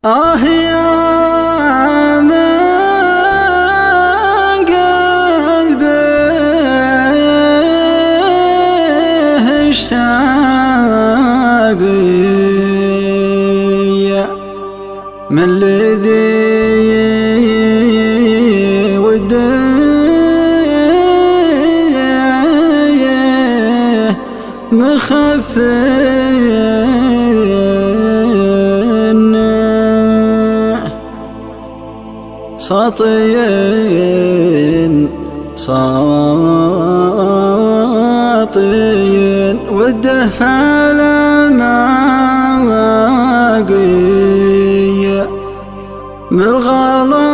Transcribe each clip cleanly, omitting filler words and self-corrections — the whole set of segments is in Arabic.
يا من قلبه اشتاق من الذي وده مخفي ساطين وده فالماقي بالغلا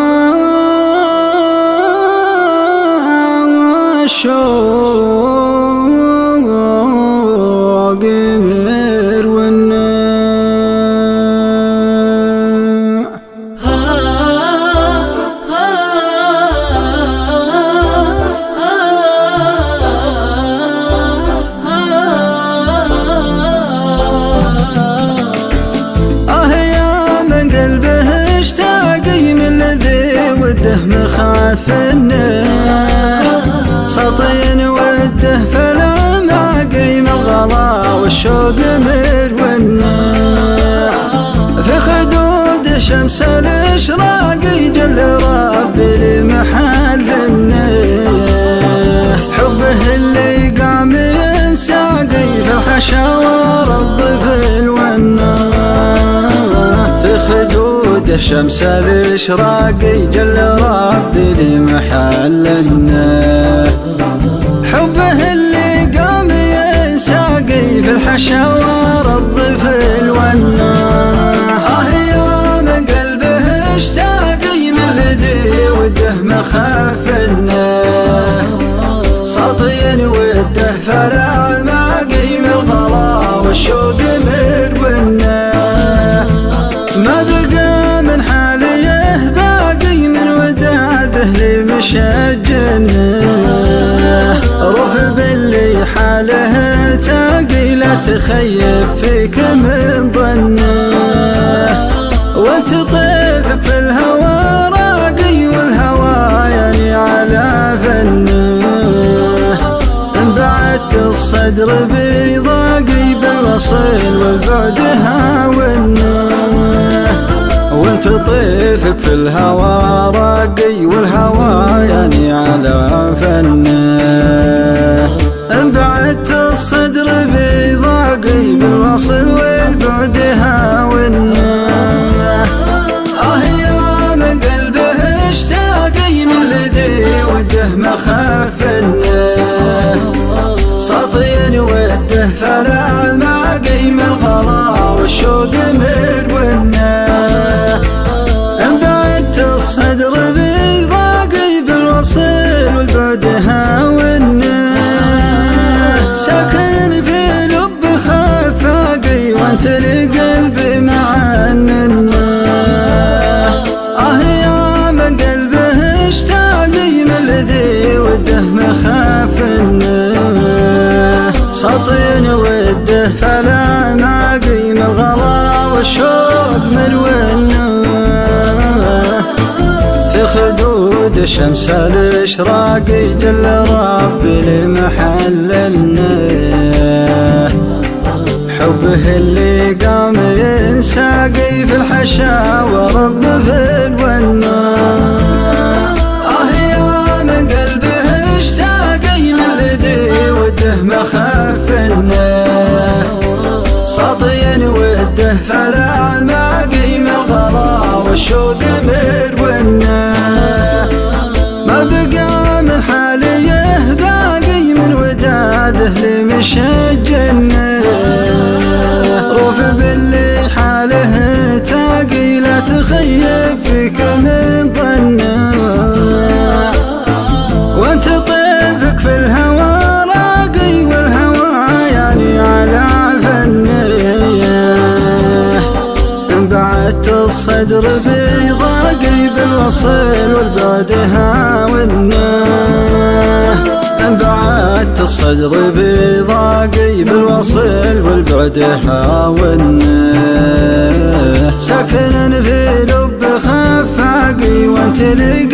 الشوق مرونا مخافنا ساطين وده فلا معقي من الغلا والشوق مرونا في خدود شمس الاشراقي جل ربي لمحلنا حبه اللي قام ينساقي في الحشاور الضفل والنار في خدود الشمس الاشراقي جل ربي لمحلنا حبه اللي قام ينساقي في الحشاور الضفل والنار يا من قلبه اشتاقي من الذي وده مخافنا ساطين وده فرع معقي من الغلا والشوق مرونا ما بقى من حاليه باقي من وداده لمشجنا رف باللي حاله تاقي لا تخيب فيك من ظنه وانت طيفك في الهوى راقي والهوى يعني على فنه انبعدت الصدر بضاقي بالوصل والبعد هاونا وانت طيفك في الهوى راقي والهوى يعني على فنه انبعدت الصدر بضاقي بالوصل والبعد هاونا يا من قلبه اشتاقي من الذي وده مخافنا ساطين وده فرع معقي من الغلا والشوق مرونا انبعدت الصدر بضاقي بالوصل والبعد هاونا ساكن في لب خفاقي وانت لقلبي معننا يا من قلبه اشتاقي من الذي وده مخافنا ساطين وده فلا معقي من الغلا والشوق مرونا في خدود الشمس الاشراقي جل ربي لمحلنا حبه اللي قام ينساقي في الحشاور الضفل والنار يا من قلبه اشتاقي من الذي وده مخافنا ساطين وده فرع معقي من الغلا والشوق مرونا ما بقى من حاليه باقي من وداده لمشجنا روف باللي حاله تاقي لا تخيب فيك من ظنه وانت طيفك في الهوى راقي والهوى يعني على فنه انبعدت الصدر بضاقي بالوصل والبعد هاونا انبعدت الصدر بضاقي بالوصل والبعد حاولنا، ساكن في لب خفاقي وانت لقى